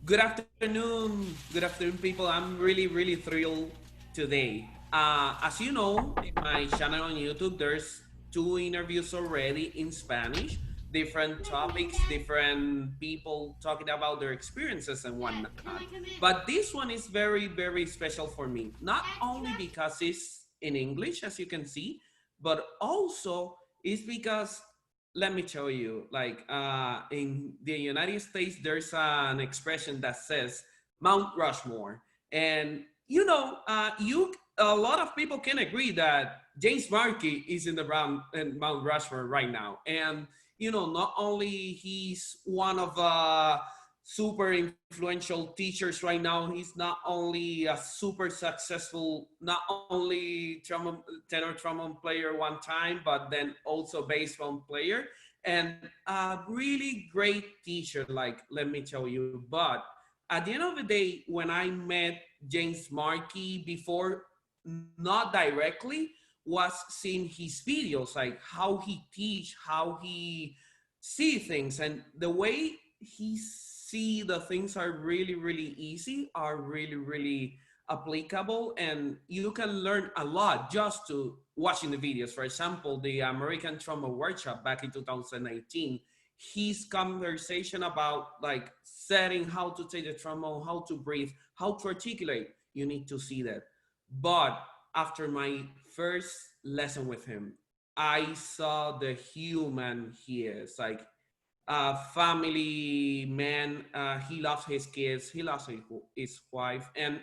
Good afternoon, people. I'm really thrilled today. As you know, in my channel on YouTube, there's two interviews already in Spanish, different topics, different people talking about their experiences and whatnot. But this one is very special for me, not only because it's in English, as you can see, but also it's because let me tell you, like in the United States, there's an expression that says Mount Rushmore, and you a lot of people can agree that James Markey is in Mount Rushmore right now, and not only he's one of super influential teachers right now. He's not only a super successful, not only tenor trombone player one time, but then also bass drum player and a really great teacher. Like let me tell you, but at the end of the day, when I met James Markey before, not directly, was seeing his videos, like how he teach, how he see things, and the way he see the things are really easy, are really applicable, and you can learn a lot just to watching the videos. For example, the American Trombone Workshop back in 2018, his conversation about like setting how to take the trombone, how to breathe, how to articulate, you need to see that. But after my first lesson with him, I saw the human he is. Like family man. He loves his kids. He loves his wife, and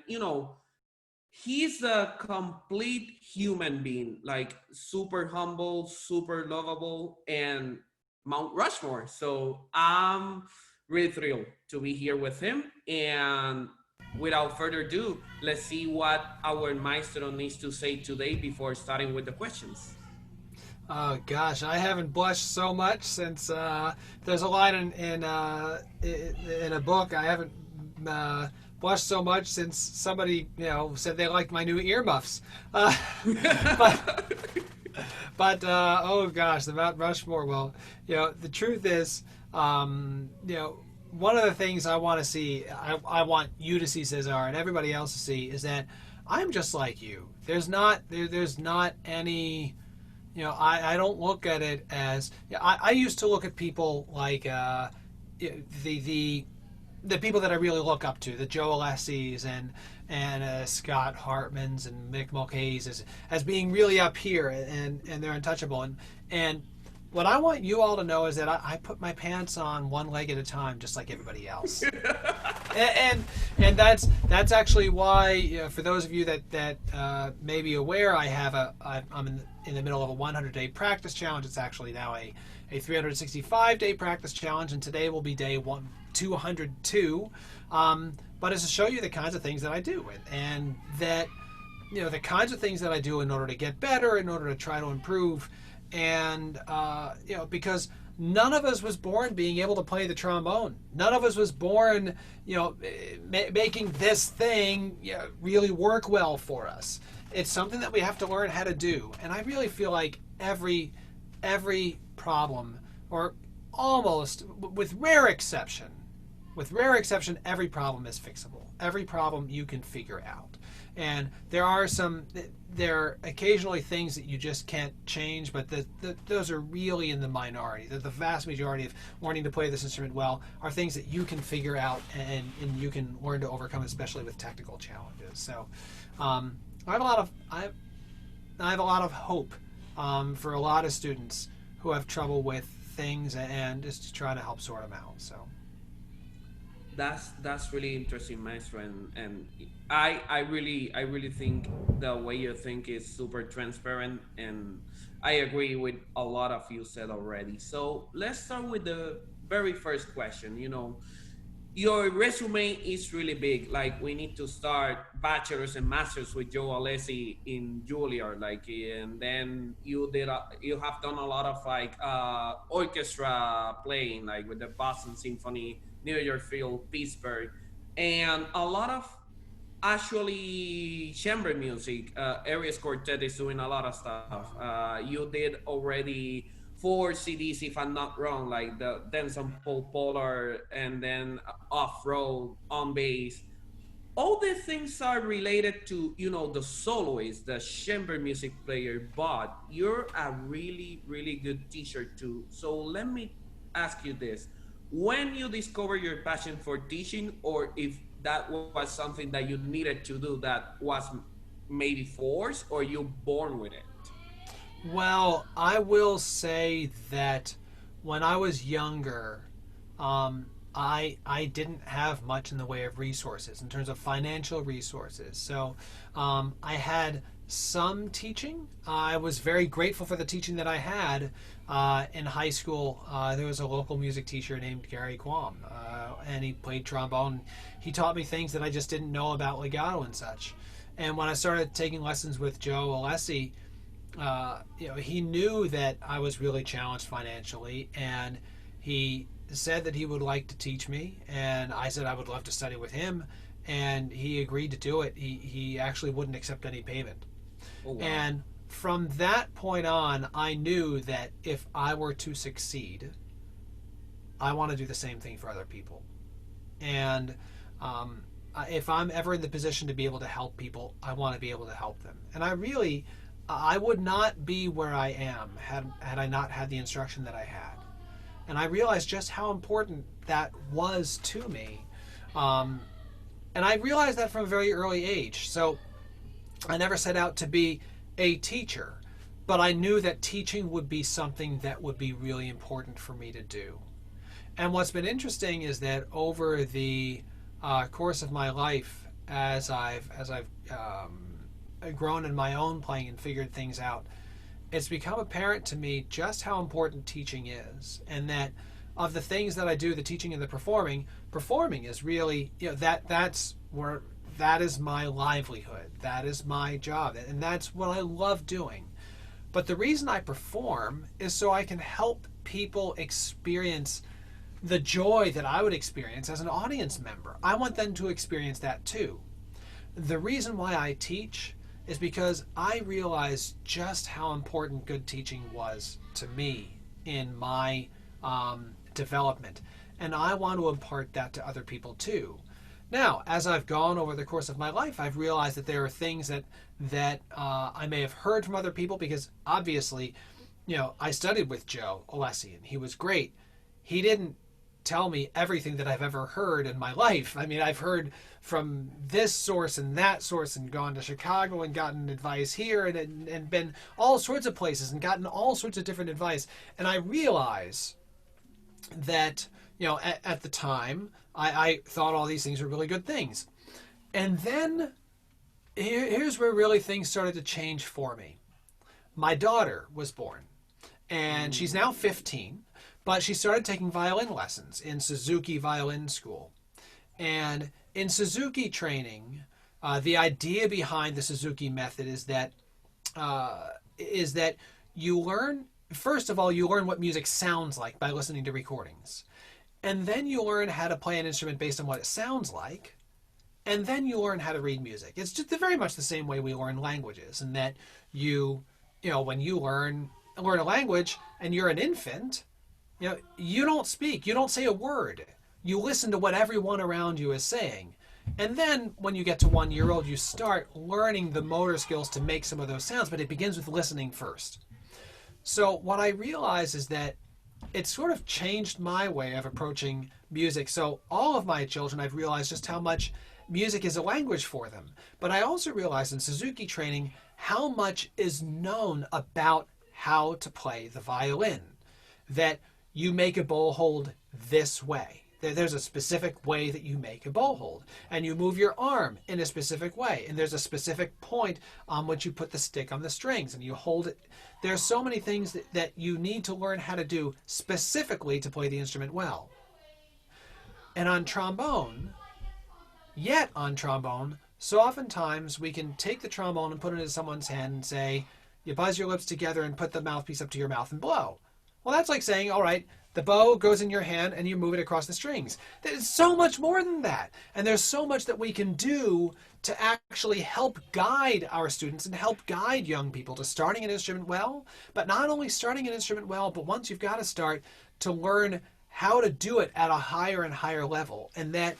he's a complete human being. Like super humble, super lovable, and Mount Rushmore. So I'm really thrilled to be here with him. And without further ado, let's see what our maestro needs to say today before starting with the questions. Oh gosh, I haven't blushed so much since there's a line in a book. I haven't blushed so much since somebody said they liked my new earmuffs. But oh gosh, the Mount Rushmore. Well, the truth is, one of the things I want to see, I want you to see, Cesar, and everybody else to see, is that I'm just like you. There's not any. I don't look at it as. I used to look at people like the the people that I really look up to, the Joe Alessis and Scott Hartmans and Mick Mulcahy's, as being really up here, and they're untouchable. And what I want you all to know is that I put my pants on one leg at a time, just like everybody else. And that's actually why, for those of you that may be aware, I'm in the middle of a 100-day practice challenge. It's actually now a 365-day practice challenge, and today will be day 202. But it's to show you the kinds of things that I do, and that the kinds of things that I do in order to get better, in order to try to improve, and because none of us was born being able to play the trombone. None of us was born, making this thing really work well for us. It's something that we have to learn how to do. And I really feel like every problem, or almost, with rare exception, every problem is fixable. Every problem you can figure out. And there are occasionally things that you just can't change, but those are really in the minority. The vast majority of learning to play this instrument well are things that you can figure out, and you can learn to overcome, especially with technical challenges. So I have a lot of hope for a lot of students who have trouble with things, and just to try to help sort them out. So That's really interesting, maestro, and I really think the way you think is super transparent, and I agree with a lot of you said already. So let's start with the very first question. Your resume is really big. Like we need to start bachelor's and master's with Joe Alessi in Juilliard, like, and then you have done a lot of like orchestra playing, like with the Boston Symphony, New York Phil, Pittsburgh, and a lot of actually chamber music. Aries Quartet is doing a lot of stuff. You did already four CDs, if I'm not wrong, like then some Paul Polar and then Off Road on bass. All these things are related to, the soloist, the chamber music player, but you're a really really good teacher too. So let me ask you this: when you discover your passion for teaching, or if that was something that you needed to do, that was maybe forced, or you born with it? Well, I will say that when I was younger, I didn't have much in the way of resources in terms of financial resources. So I had some teaching. I was very grateful for the teaching that I had in high school. There was a local music teacher named Gary Quam, and he played trombone. He taught me things that I just didn't know about legato and such. And when I started taking lessons with Joe Alessi, he knew that I was really challenged financially, and he said that he would like to teach me, and I said I would love to study with him, and he agreed to do it. He actually wouldn't accept any payment. Oh wow. And from that point on, I knew that if I were to succeed, I want to do the same thing for other people. And if I'm ever in the position to be able to help people, I want to be able to help them. And I would not be where I am had I not had the instruction that I had. And I realized just how important that was to me. And I realized that from a very early age. So I never set out to be a teacher, but I knew that teaching would be something that would be really important for me to do. And what's been interesting is that over the course of my life, as I've grown in my own playing and figured things out, it's become apparent to me just how important teaching is, and that of the things that I do, the teaching and the performing is really, that is my livelihood, that is my job, and that's what I love doing. But the reason I perform is so I can help people experience the joy that I would experience as an audience member. I want them to experience that too. The reason why I teach is because I realized just how important good teaching was to me in my development. And I want to impart that to other people too. Now, as I've gone over the course of my life, I've realized that there are things that I may have heard from other people, because obviously, I studied with Joe Alessi and he was great. He didn't tell me everything that I've ever heard in my life. I mean, I've heard from this source and that source, and gone to Chicago and gotten advice here, and been all sorts of places and gotten all sorts of different advice. And I realize that, at the time, I thought all these things were really good things. And then here's where really things started to change for me. My daughter was born, and she's now 15. But she started taking violin lessons in Suzuki Violin School. And in Suzuki training, the idea behind the Suzuki method is that you learn, first of all, you learn what music sounds like by listening to recordings. And then you learn how to play an instrument based on what it sounds like. And then you learn how to read music. It's just very much the same way we learn languages, in that when you learn a language and you're an infant, you don't speak, you don't say a word. You listen to what everyone around you is saying. And then when you get to 1 year old, you start learning the motor skills to make some of those sounds, but it begins with listening first. So what I realize is that it sort of changed my way of approaching music. So all of my children, I've realized just how much music is a language for them. But I also realized in Suzuki training how much is known about how to play the violin. That you make a bow hold this way. There's a specific way that you make a bow hold. And you move your arm in a specific way. And there's a specific point on which you put the stick on the strings and you hold it. There's so many things that you need to learn how to do specifically to play the instrument well. And on trombone, so oftentimes we can take the trombone and put it into someone's hand and say, you buzz your lips together and put the mouthpiece up to your mouth and blow. Well, that's like saying, all right, the bow goes in your hand and you move it across the strings. There's so much more than that. And there's so much that we can do to actually help guide our students and help guide young people to starting an instrument well, but not only starting an instrument well, but once you've got to start, to learn how to do it at a higher and higher level. And that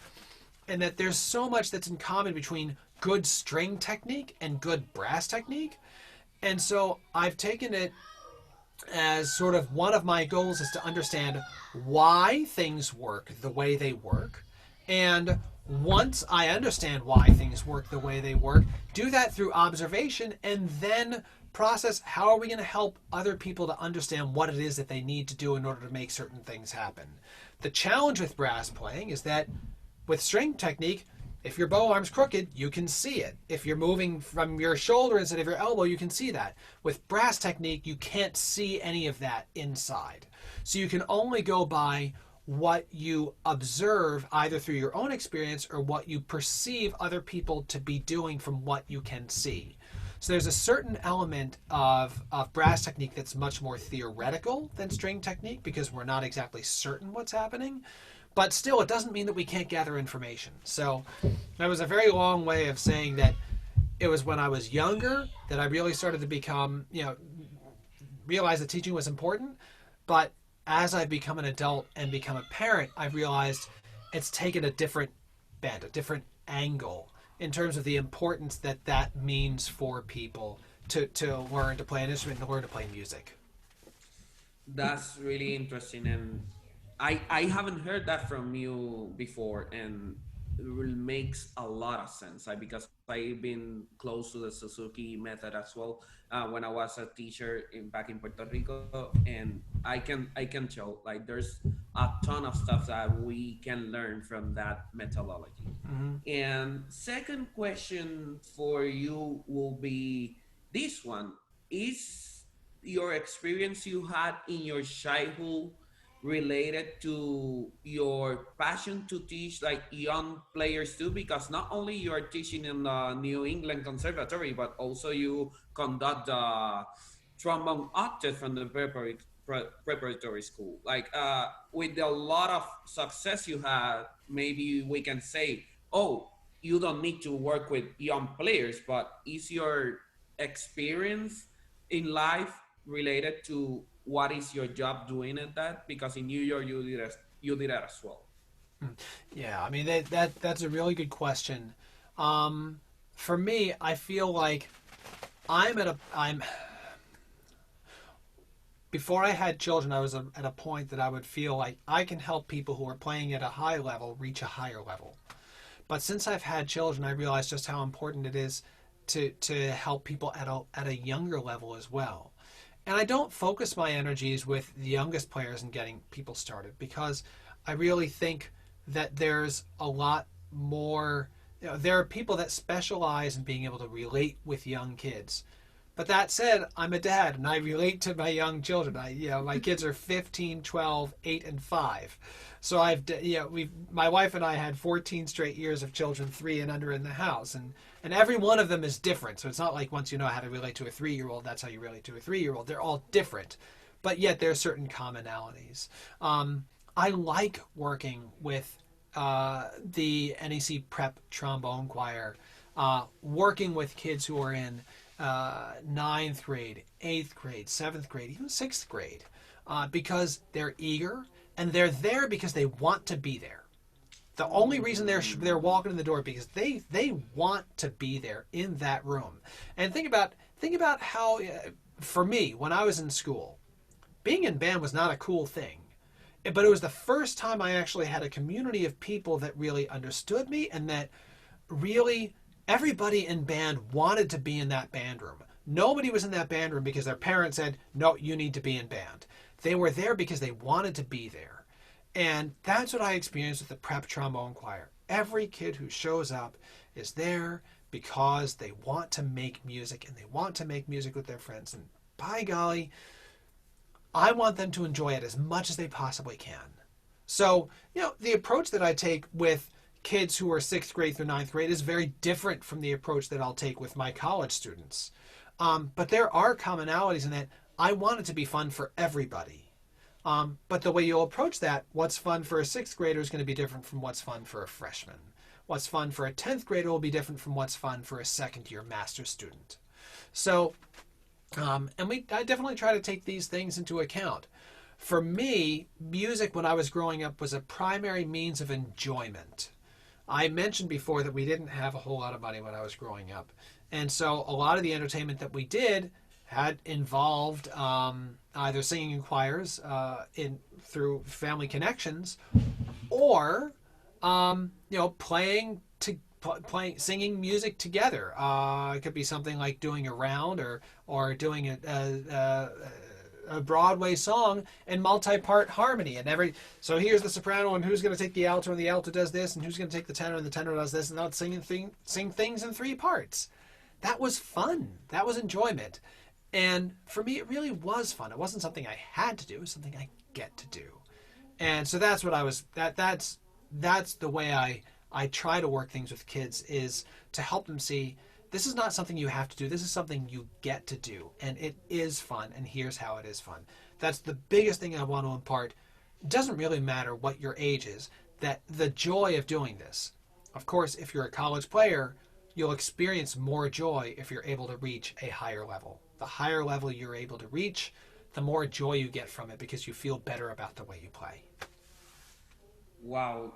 there's so much that's in common between good string technique and good brass technique. And so I've taken it as sort of one of my goals is to understand why things work the way they work. And once I understand why things work the way they work, do that through observation and then process how are we going to help other people to understand what it is that they need to do in order to make certain things happen. The challenge with brass playing is that with string technique, if your bow arm's crooked, you can see it. If you're moving from your shoulder instead of your elbow, you can see that. With brass technique, you can't see any of that inside. So you can only go by what you observe either through your own experience or what you perceive other people to be doing from what you can see. So there's a certain element of brass technique that's much more theoretical than string technique because we're not exactly certain what's happening. But still, it doesn't mean that we can't gather information. So that was a very long way of saying that it was when I was younger that I really started to become, realize that teaching was important. But as I've become an adult and become a parent, I've realized it's taken a different bent, a different angle in terms of the importance that that means for people to learn to play an instrument and to learn to play music. That's really interesting, and I haven't heard that from you before, and it really makes a lot of sense. Because I've been close to the Suzuki method as well when I was a teacher back in Puerto Rico, and I can tell like there's a ton of stuff that we can learn from that methodology. Mm-hmm. And second question for you will be this one: is your experience you had in your childhood related to your passion to teach like young players too? Because not only you are teaching in the New England Conservatory, but also you conduct the trombone octave from the preparatory school. Like with a lot of success you had, maybe we can say, oh, you don't need to work with young players, but is your experience in life related to what is your job doing at that? Because in New York you did that as well. Yeah, I mean that's a really good question. For me, I feel like I'm before I had children, I was at a point that I would feel like I can help people who are playing at a high level reach a higher level. But since I've had children, I realize just how important it is to help people at a younger level as well. And I don't focus my energies with the youngest players and getting people started because I really think that there's a lot more. There are people that specialize in being able to relate with young kids. But that said, I'm a dad and I relate to my young children. My kids are 15, 12, 8, and 5. So my wife and I had 14 straight years of children 3 and under in the house, and every one of them is different. So it's not like once you know how to relate to a 3-year-old, that's how you relate to a 3-year-old. They're all different, but yet there are certain commonalities. I like working with the NEC Prep Trombone Choir, working with kids who are in ninth grade, 8th grade, 7th grade, even 6th grade, because they're eager and they're there because they want to be there. The only reason they're walking in the door because they want to be there in that room. And think about how for me when I was in school, being in band was not a cool thing. But it was the first time I actually had a community of people that really understood me and that really everybody in band wanted to be in that band room. Nobody was in that band room because their parents said, no, you need to be in band. They were there because they wanted to be there. And that's what I experienced with the Prep Trombone Choir. Every kid who shows up is there because they want to make music and they want to make music with their friends. And by golly, I want them to enjoy it as much as they possibly can. So, the approach that I take with kids who are 6th grade through 9th grade is very different from the approach that I'll take with my college students. But there are commonalities in that I want it to be fun for everybody. But the way you'll approach that, what's fun for a sixth grader is going to be different from what's fun for a freshman. What's fun for a 10th grader will be different from what's fun for a second year master's student. So, I definitely try to take these things into account. For me, music when I was growing up was a primary means of enjoyment. I mentioned before that we didn't have a whole lot of money when I was growing up. And so a lot of the entertainment that we did had involved either singing in choirs through family connections, or playing singing music together. It could be something like doing a round or doing a Broadway song in multi-part harmony, so here's the soprano, and who's going to take the alto, and the alto does this, and who's going to take the tenor, and the tenor does this, and not sing things in three parts. That was fun. That was enjoyment. And for me, it really was fun. It wasn't something I had to do. It was something I get to do. And so that's what I was. That's the way I try to work things with kids, is to help them see this is not something you have to do. This is something you get to do, and it is fun. And here's how it is fun. That's the biggest thing I want to impart. It doesn't really matter what your age is. That the joy of doing this. Of course, if you're a college player, you'll experience more joy if you're able to reach a higher level. The higher level you're able to reach, the more joy you get from it, because you feel better about the way you play. Wow.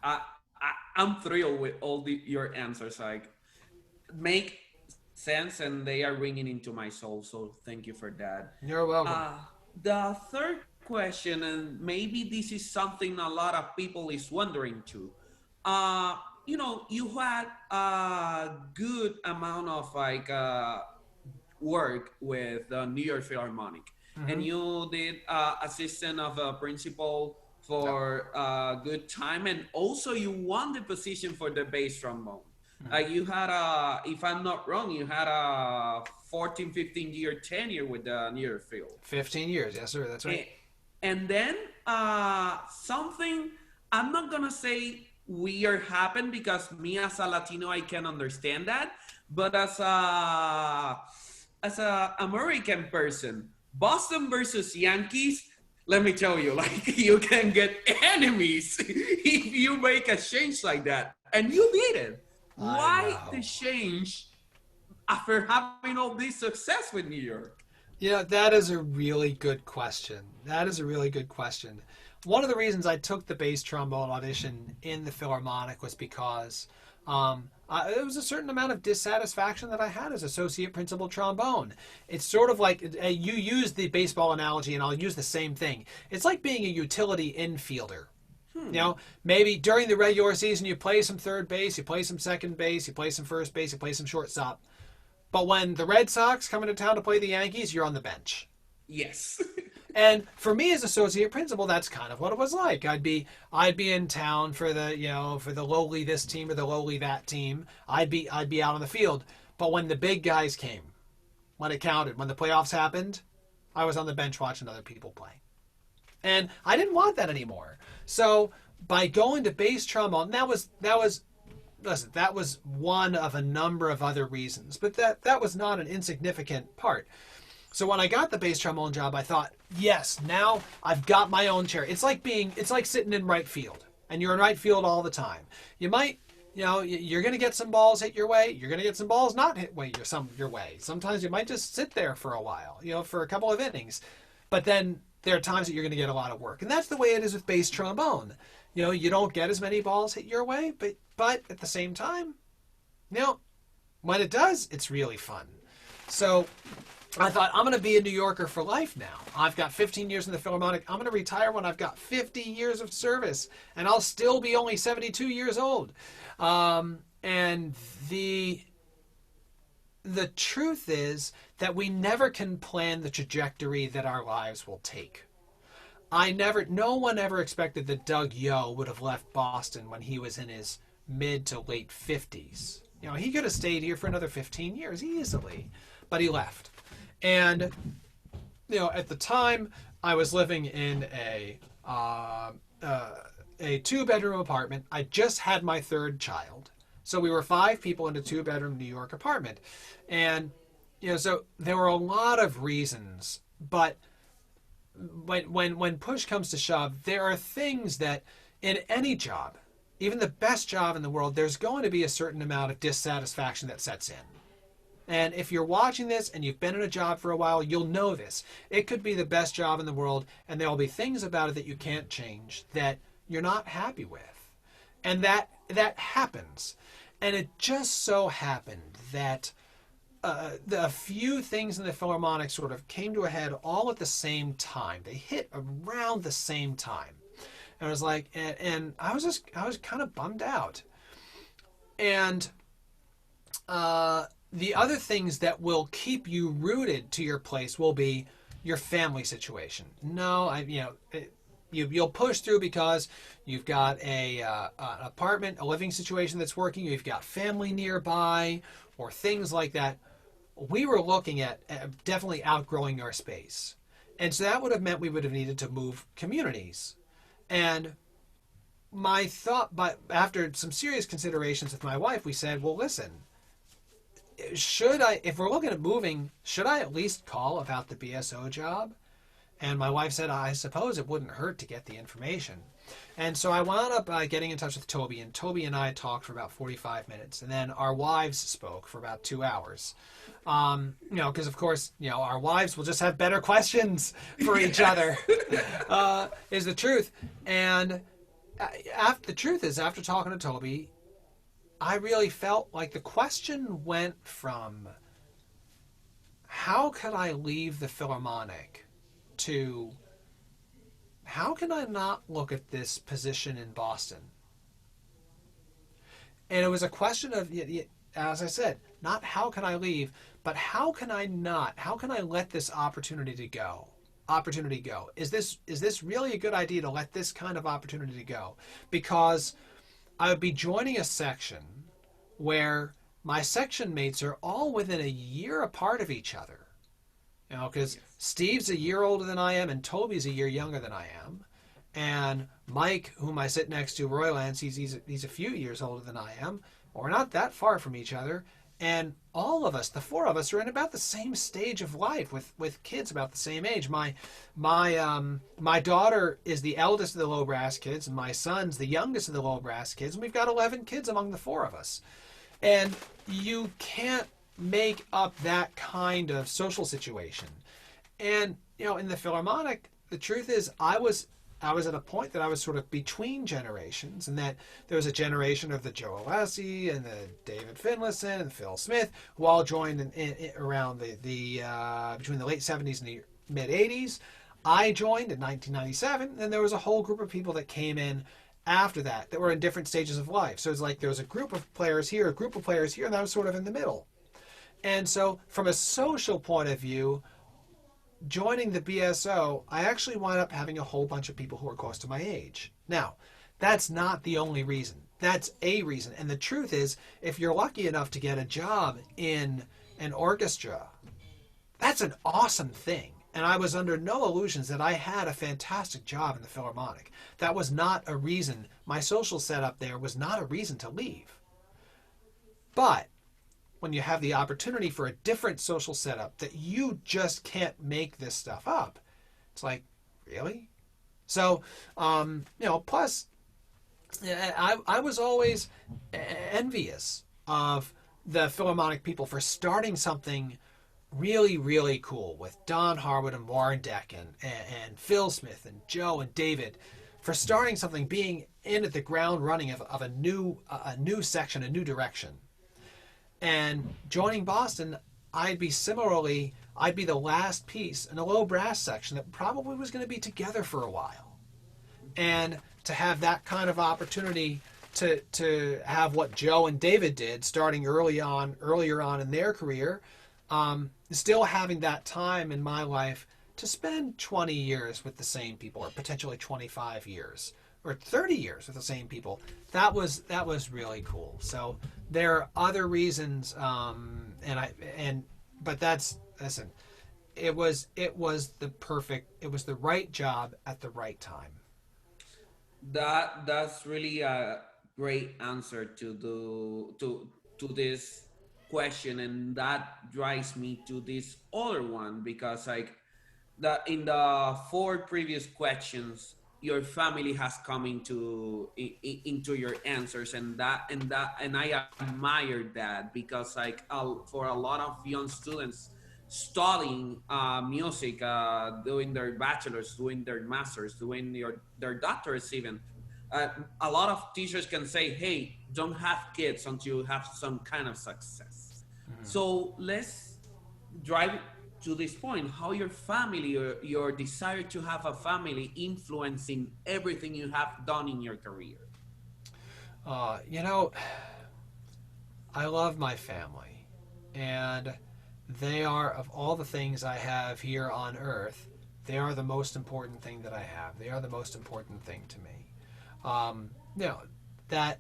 I, I'm thrilled with all your answers. Like, make sense, and they are ringing into my soul. So thank you for that. You're welcome. The third question, and maybe this is something a lot of people is wondering too. You had a good amount of work with the New York Philharmonic, and Mm-hmm. you did assistant of a principal Yep. for a good time, and also you won the position for the bass trombone. You had if I'm not wrong, you had a 14, 15-year tenure with the New York Phil. 15 years. Yes, sir. That's right. A- And then something, I'm not gonna say weird happened, because me as a Latino I can understand that, but as a American person, Boston versus Yankees, let me tell you, like, you can get enemies if you make a change like that, and you did it. I Why the know. change after having all this success with New York? That is a really good question. That is a really good question. One of the reasons I took the bass trombone audition in the Philharmonic was because there was a certain amount of dissatisfaction that I had as associate principal trombone. It's sort of like you use the baseball analogy, and I'll use the same thing. It's like being a utility infielder. Maybe during the regular season you play some third base, you play some second base, you play some first base, you play some shortstop. But when the Red Sox come into town to play the Yankees, you're on the bench. Yes. And for me as associate principal, that's kind of what it was like. I'd be in town for the lowly this team or the lowly that team. I'd be out on the field. But when the big guys came, when it counted, when the playoffs happened, I was on the bench watching other people play. And I didn't want that anymore. So by going to bass trombone, that was one of a number of other reasons, but that was not an insignificant part. So when I got the bass trombone job, I thought, yes, now I've got my own chair. It's like sitting in right field, and you're in right field all the time. You might, you're going to get some balls hit your way. You're going to get some balls not hit your way. Sometimes you might just sit there for a while, for a couple of innings. But then there are times that you're going to get a lot of work. And that's the way it is with bass trombone. You don't get as many balls hit your way, but at the same time, when it does, it's really fun. So I thought, I'm going to be a New Yorker for life now. I've got 15 years in the Philharmonic. I'm going to retire when I've got 50 years of service, and I'll still be only 72 years old. And the truth is that we never can plan the trajectory that our lives will take. No one ever expected that Doug Yo would have left Boston when he was in his mid to late 50s. He could have stayed here for another 15 years easily, but he left. And, at the time, I was living in a 2-bedroom apartment. I just had my third child. So we were 5 people in a 2-bedroom New York apartment. And, so there were a lot of reasons, but when push comes to shove, there are things that in any job, even the best job in the world, there's going to be a certain amount of dissatisfaction that sets in. And if you're watching this and you've been in a job for a while, you'll know this. It could be the best job in the world, and there will be things about it that you can't change that you're not happy with. And that happens. And it just so happened that a few things in the Philharmonic sort of came to a head all at the same time. They hit around the same time. And I was like, and I was kind of bummed out. And the other things that will keep you rooted to your place will be your family situation. No, you'll push through because you've got an apartment, a living situation that's working. You've got family nearby, or things like that. We were looking at definitely outgrowing our space, and so that would have meant we would have needed to move communities. And my thought, but after some serious considerations with my wife, we said, well, listen, should I, if we're looking at moving, should I at least call about the BSO job? And my wife said, I suppose it wouldn't hurt to get the information. And so I wound up getting in touch with Toby, and Toby and I talked for about 45 minutes, and then our wives spoke for about 2 hours. Because of course, our wives will just have better questions for each other, is the truth. And the truth is, after talking to Toby, I really felt like the question went from how could I leave the Philharmonic to how can I not look at this position in Boston? And it was a question of, as I said, not how can I leave, but how can I not? How can I let this opportunity go? Is this really a good idea to let this kind of opportunity go? Because I would be joining a section where my section mates are all within a year apart of each other. Because Steve's a year older than I am, and Toby's a year younger than I am, and Mike, whom I sit next to, Roylance, he's a few years older than I am. We're not that far from each other, and all of us, the four of us, are in about the same stage of life with kids about the same age. My daughter is the eldest of the low brass kids, and my son's the youngest of the low brass kids, and we've got 11 kids among the four of us. And you can't make up that kind of social situation. And in the Philharmonic, the truth is I was at a point that I was sort of between generations, and that there was a generation of the Joe Alessi and the David Finlayson and Phil Smith who all joined around the between the late 70s and the mid 80s. I joined in 1997, and there was a whole group of people that came in after that were in different stages of life. So it's like there was a group of players here, a group of players here, and I was sort of in the middle. And so from a social point of view, joining the BSO, I actually wound up having a whole bunch of people who are close to my age. Now, that's not the only reason. That's a reason. And the truth is, if you're lucky enough to get a job in an orchestra, that's an awesome thing. And I was under no illusions that I had a fantastic job in the Philharmonic. That was not a reason. My social setup there was not a reason to leave. But when you have the opportunity for a different social setup that you just can't make this stuff up, it's like, really? So, plus, I was always envious of the Philharmonic people for starting something really, really cool with Don Harwood and Warren Deck and Phil Smith and Joe and David, for starting something, being in at the ground running of a new section, a new direction. And joining Boston, I'd be the last piece in a low brass section that probably was going to be together for a while. And to have that kind of opportunity to have what Joe and David did, starting earlier on in their career, still having that time in my life to spend 20 years with the same people, or potentially 25 years, or 30 years with the same people, that was really cool. So there are other reasons, but listen, it was the right job at the right time. That's really a great answer to this question, and that drives me to this other one, because like that in the four previous questions, your family has come into your answers, and I admire that, because like for a lot of young students studying music, doing their bachelors, doing their masters, doing their doctorates even, uh, a lot of teachers can say, hey, don't have kids until you have some kind of success. So let's drive to this point, how your family or your desire to have a family influencing everything you have done in your career. You know, I love my family, and they are, of all the things I have here on earth, they are the most important thing that I have. They are the most important thing to me. You know, that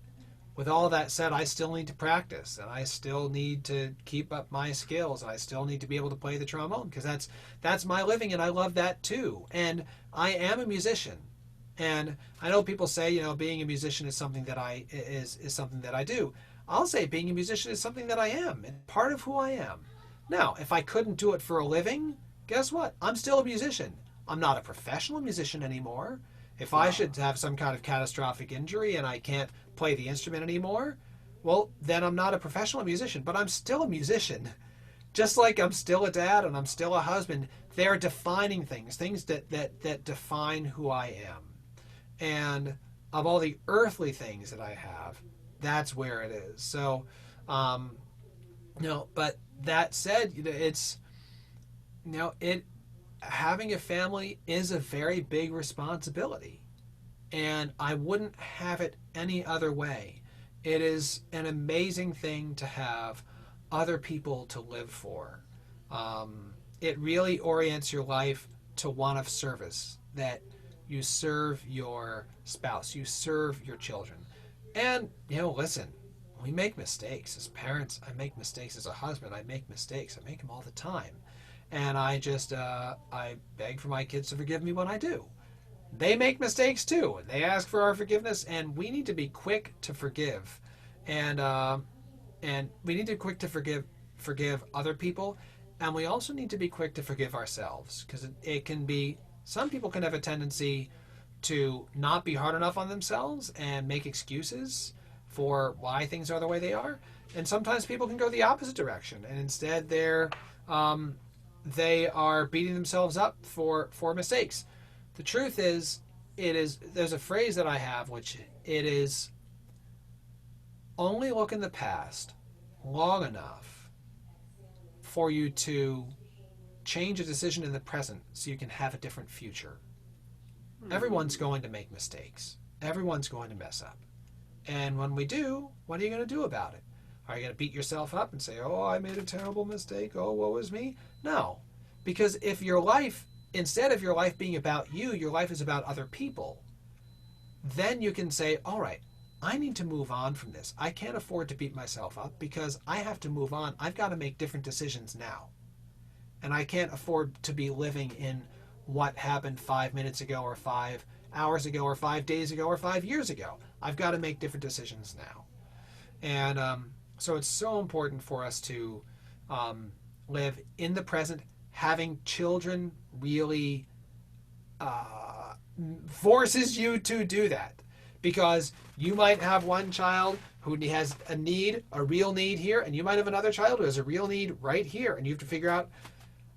with all that said, I still need to practice, and I still need to keep up my skills, and I still need to be able to play the trombone, because that's my living, and I love that too. And I am a musician, and I know people say, you know, being a musician is something that is something that I do. I'll say being a musician is something that I am, and part of who I am. Now, if I couldn't do it for a living, guess what? I'm still a musician. I'm not a professional musician anymore. If I Wow. should have some kind of catastrophic injury and I can't play the instrument anymore, well, then I'm not a professional musician, but I'm still a musician. Just like I'm still a dad and I'm still a husband, they're defining things, things that define who I am. And of all the earthly things that I have, that's where it is. So, um, you know, but that said, it's, you know, it, having a family is a very big responsibility, and I wouldn't have it any other way. It is an amazing thing to have other people to live for. It really orients your life to one of service, that you serve your spouse, you serve your children. And, you know, listen, we make mistakes. As parents, I make mistakes. As a husband, I make mistakes. I make them all the time. And I beg for my kids to forgive me when I do. They make mistakes too, and they ask for our forgiveness, and we need to be quick to forgive, and and we need to be quick to forgive other people, and we also need to be quick to forgive ourselves, because it can be, some people can have a tendency to not be hard enough on themselves and make excuses for why things are the way they are, and sometimes people can go the opposite direction, and instead um, they are beating themselves up for mistakes. The truth is, it is, there's a phrase that I have, which it is, only look in the past long enough for you to change a decision in the present so you can have a different future. Everyone's Hmm. going to make mistakes. Everyone's going to mess up. And when we do, what are you going to do about it? Are you going to beat yourself up and say, oh, I made a terrible mistake. Oh, woe is me? No. Because if your life, instead of your life being about you, your life is about other people, then you can say, all right, I need to move on from this. I can't afford to beat myself up because I have to move on. I've got to make different decisions now. And I can't afford to be living in what happened 5 minutes ago or 5 hours ago or 5 days ago or 5 years ago. I've got to make different decisions now. And so it's so important for us to um, live in the present. Having children really forces you to do that, because you might have one child who has a need, a real need here, and you might have another child who has a real need right here, and you have to figure out,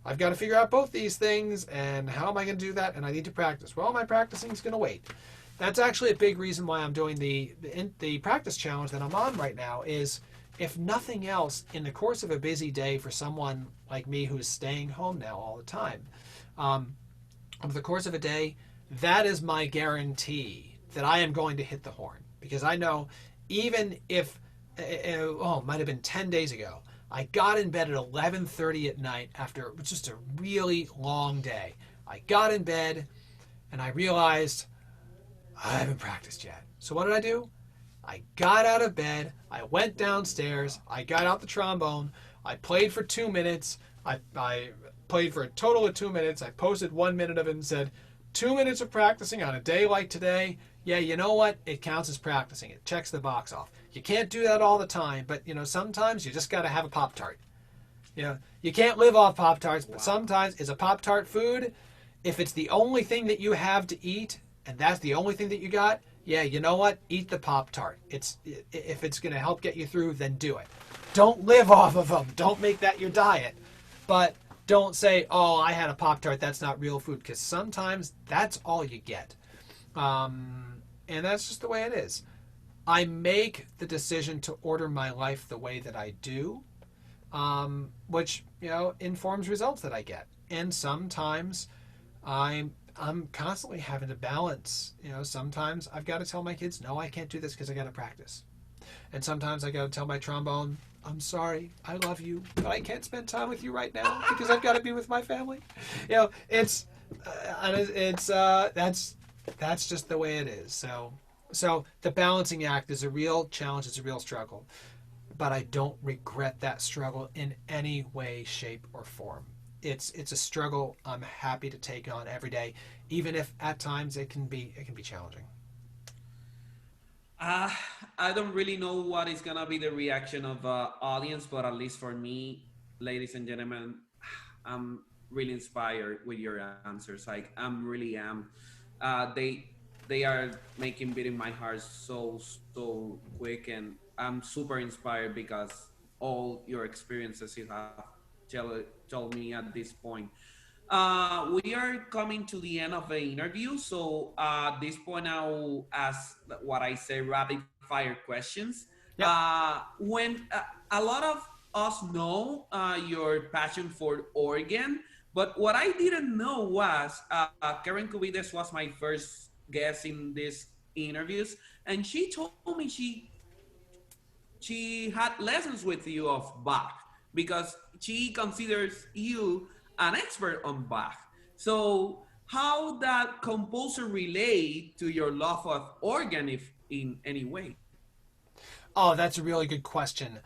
I've got to figure out both these things, and how am I going to do that? And I need to practice. Well, my practicing is going to wait. That's actually a big reason why I'm doing the practice challenge that I'm on right now. Is, if nothing else, in the course of a busy day for someone like me who's staying home now all the time, um, over the course of a day, that is my guarantee that I am going to hit the horn, because I know, even if oh, it might have been 10 days ago, I got in bed at 11:30 at night after just a really long day. I got in bed and I realized I haven't practiced yet. So what did I do? I got out of bed, I went downstairs, I got out the trombone, I played for 2 minutes, I played for a total of 2 minutes, I posted 1 minute of it and said, 2 minutes of practicing on a day like today, yeah, you know what? It counts as practicing. It checks the box off. You can't do that all the time, but, you know, sometimes you just got to have a Pop Tart. You can't live off Pop Tarts, but Wow. sometimes is a Pop Tart food. If it's the only thing that you have to eat, and that's the only thing that you got, yeah, you know what? Eat the Pop Tart. If it's going to help get you through, then do it. Don't live off of them. Don't make that your diet. But don't say, "Oh, I had a Pop Tart. That's not real food," because sometimes that's all you get, and that's just the way it is. I make the decision to order my life the way that I do, which informs results that I get. And sometimes I'm constantly having to balance. Sometimes I've got to tell my kids, no, I can't do this because I got to practice. And sometimes I got to tell my trombone, I'm sorry, I love you, but I can't spend time with you right now because I've got to be with my family. That's just the way it is. So the balancing act is a real challenge. It's a real struggle, but I don't regret that struggle in any way, shape, or form. It's a struggle I'm happy to take on every day, even if at times it can be challenging. Uh, I don't really know what is gonna be the reaction of audience, but at least for me, ladies and gentlemen, I'm really inspired with your answers. Like I'm really am. They are making beating my heart so quick, and I'm super inspired because all your experiences you have told me at this point. We are coming to the end of the interview, so at this point, I'll ask what I say rapid fire questions. Yep. When a lot of us know your passion for organ, but what I didn't know was Karen Cubides was my first guest in these interviews, and she told me she had lessons with you of Bach because she considers you an expert on Bach. So how that composer relate to your love of organ, if in any way? Oh, that's a really good question.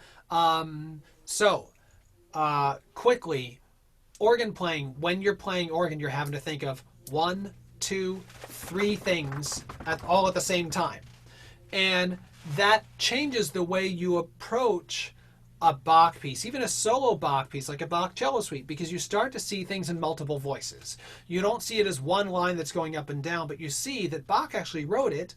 Quickly, organ playing. When you're playing organ, you're having to think of one, two, three things all at the same time, and that changes the way you approach a Bach piece, even a solo Bach piece like a Bach cello suite, because you start to see things in multiple voices. You don't see it as one line that's going up and down, but you see that Bach actually wrote it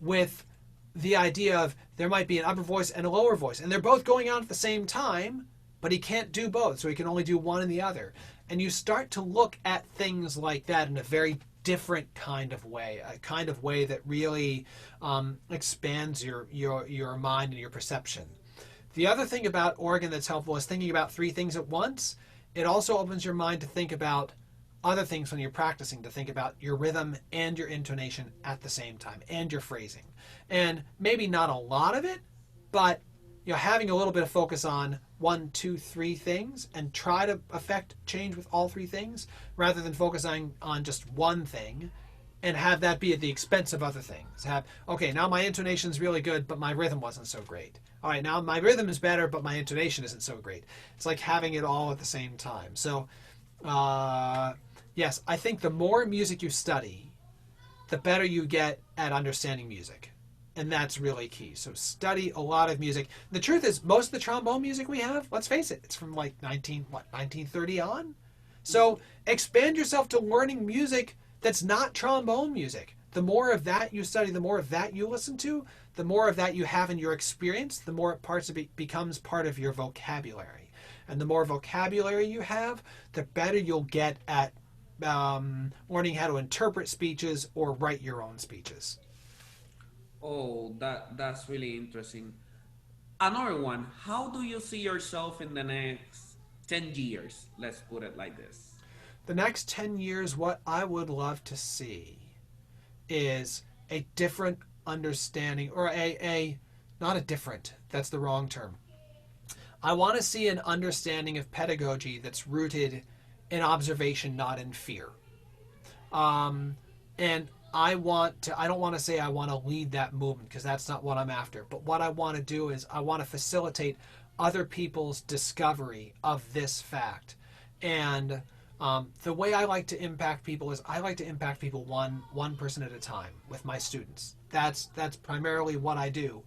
with the idea of there might be an upper voice and a lower voice, and they're both going on at the same time, but he can't do both, so he can only do one and the other. And you start to look at things like that in a very different kind of way, a kind of way that really expands your mind and your perception. The other thing about organ that's helpful is thinking about three things at once. It also opens your mind to think about other things when you're practicing, to think about your rhythm and your intonation at the same time, and your phrasing. And maybe not a lot of it, but having a little bit of focus on one, two, three things and try to affect change with all three things rather than focusing on just one thing and have that be at the expense of other things. Okay, now my intonation's really good, but my rhythm wasn't so great. All right, now my rhythm is better, but my intonation isn't so great. It's like having it all at the same time. So, yes, I think the more music you study, the better you get at understanding music. And that's really key. So study a lot of music. The truth is, most of the trombone music we have, let's face it, it's from like 1930 on. So expand yourself to learning music that's not trombone music. The more of that you study, the more of that you listen to, the more of that you have in your experience, the more parts of it becomes part of your vocabulary. And the more vocabulary you have, the better you'll get at learning how to interpret speeches or write your own speeches. Oh, that's really interesting. Another one. How do you see yourself in the next 10 years? Let's put it like this. The next 10 years, what I would love to see is a different understanding, or not a different, that's the wrong term. I want to see an understanding of pedagogy that's rooted in observation, not in fear. And I don't want to say I want to lead that movement because that's not what I'm after. But what I want to do is I want to facilitate other people's discovery of this fact. And the way I like to impact people is I like to impact people one person at a time with my students. That's primarily what I do.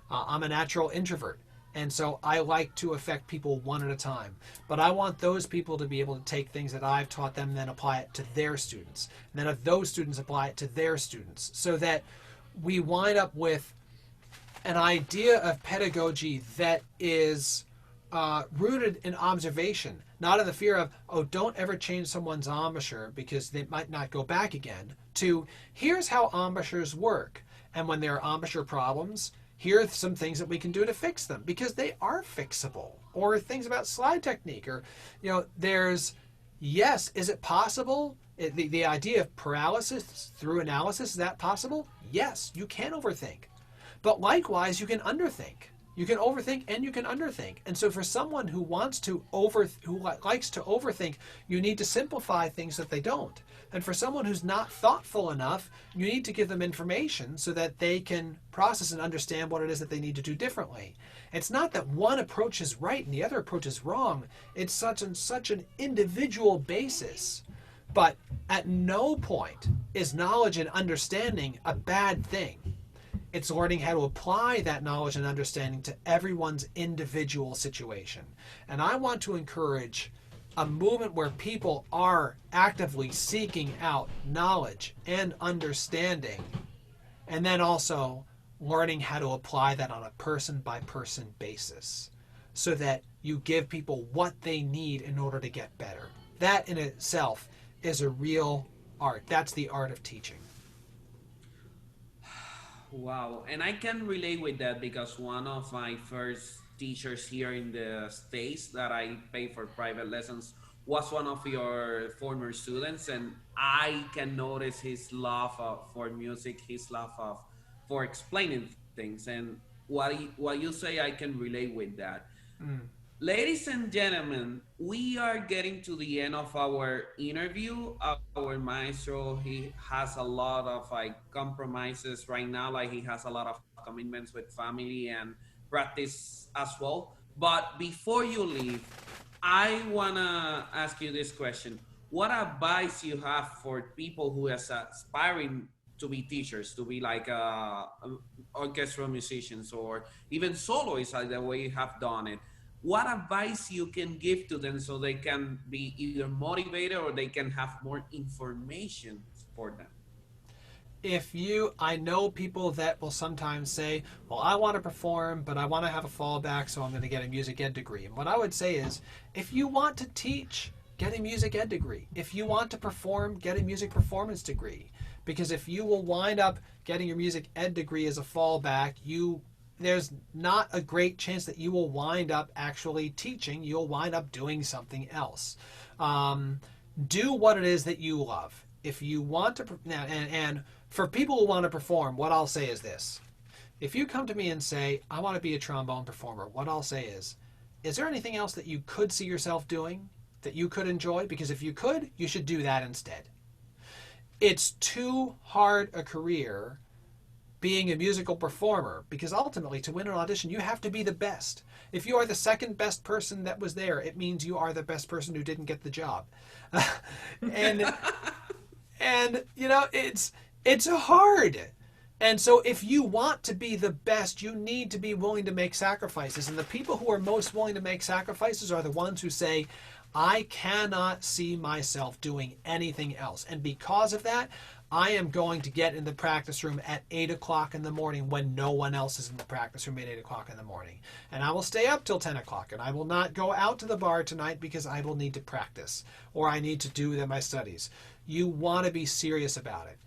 I'm a natural introvert, And so I like to affect people one at a time. But I want those people to be able to take things that I've taught them and then apply it to their students. And then if those students apply it to their students, so that we wind up with an idea of pedagogy that is rooted in observation, not in the fear of, oh, don't ever change someone's embouchure because they might not go back again, to here's how embouchures work. And when there are embouchure problems, here are some things that we can do to fix them because they are fixable. Or things about slide technique, or, there's, yes, is it possible? The idea of paralysis through analysis, is that possible? Yes, you can overthink. But likewise, you can underthink. You can overthink and you can underthink. And so for someone who likes to overthink, you need to simplify things that they don't. And for someone who's not thoughtful enough, you need to give them information so that they can process and understand what it is that they need to do differently. It's not that one approach is right and the other approach is wrong. It's such an individual basis. But at no point is knowledge and understanding a bad thing. It's learning how to apply that knowledge and understanding to everyone's individual situation. And I want to encourage a movement where people are actively seeking out knowledge and understanding, and then also learning how to apply that on a person-by-person basis so that you give people what they need in order to get better. That in itself is a real art. That's the art of teaching. Wow, and I can relate with that because one of my first teachers here in the States that I paid for private lessons was one of your former students, and I can notice his love for music, his love for explaining things, and what you say, I can relate with that. Mm. Ladies and gentlemen, we are getting to the end of our interview. Our maestro, he has a lot of like compromises right now, like he has a lot of commitments with family and practice as well. But before you leave, I wanna ask you this question. What advice you have for people who is aspiring to be teachers, to be like orchestral musicians or even soloists, like the way you have done it? What advice you can give to them so they can be either motivated or they can have more information for them? I know people that will sometimes say, well, I want to perform, but I want to have a fallback, so I'm going to get a music ed degree. And what I would say is, if you want to teach, get a music ed degree. If you want to perform, get a music performance degree. Because if you will wind up getting your music ed degree as a fallback, there's not a great chance that you will wind up actually teaching. You'll wind up doing something else. Do what it is that you love. If you want to, and for people who want to perform, what I'll say is this. If you come to me and say, I want to be a trombone performer, what I'll say is there anything else that you could see yourself doing that you could enjoy? Because if you could, you should do that instead. It's too hard a career being a musical performer, because ultimately to win an audition you have to be the best. If you are the second best person that was there, it means you are the best person who didn't get the job. and it's hard. And so if you want to be the best, you need to be willing to make sacrifices. And the people who are most willing to make sacrifices are the ones who say, I cannot see myself doing anything else. And because of that, I am going to get in the practice room at 8 o'clock in the morning when no one else is in the practice room at 8 o'clock in the morning. And I will stay up till 10 o'clock. And I will not go out to the bar tonight because I will need to practice or I need to do my studies. You want to be serious about it.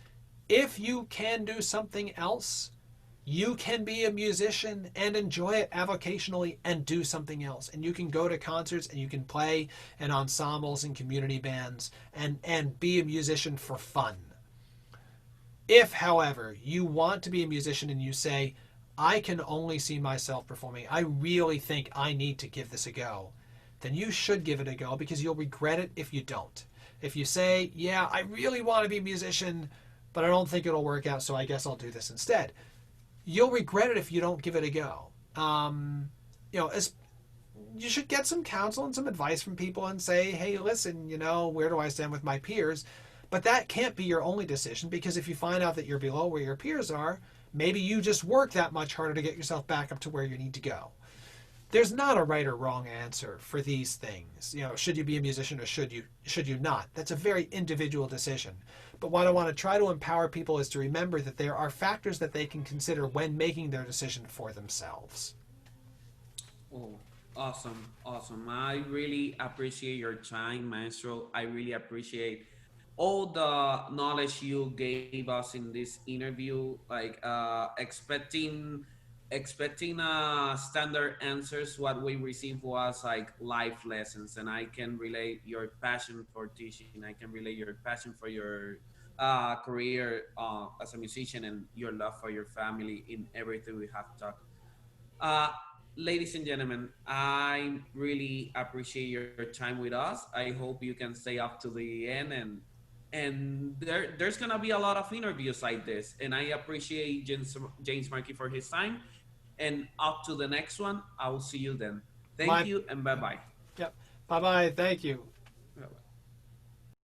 If you can do something else, you can be a musician and enjoy it avocationally and do something else. And you can go to concerts and you can play in ensembles and community bands and be a musician for fun. If, however, you want to be a musician and you say, I can only see myself performing, I really think I need to give this a go, then you should give it a go because you'll regret it if you don't. If you say, yeah, I really want to be a musician, but I don't think it'll work out, so I guess I'll do this instead. You'll regret it if you don't give it a go. You should get some counsel and some advice from people and say, hey, listen, where do I stand with my peers? But that can't be your only decision, because if you find out that you're below where your peers are, maybe you just work that much harder to get yourself back up to where you need to go. there's not a right or wrong answer for these things. Should you be a musician or should you not? That's a very individual decision. But what I want to try to empower people is to remember that there are factors that they can consider when making their decision for themselves. Oh, awesome, awesome. I really appreciate your time, Maestro. I really appreciate all the knowledge you gave us in this interview. Like expecting standard answers, what we received was like life lessons, and I can relate your passion for teaching. I can relate your passion for your career as a musician and your love for your family in everything we have talked. uh, Ladies and gentlemen, I really appreciate your time with us. I hope you can stay up to the end, and there's gonna be a lot of interviews like this. And I appreciate James Markey for his time. And up to the next one, I will see you then. Thank My you and bye Yep. bye. Yep. Bye bye. Thank you.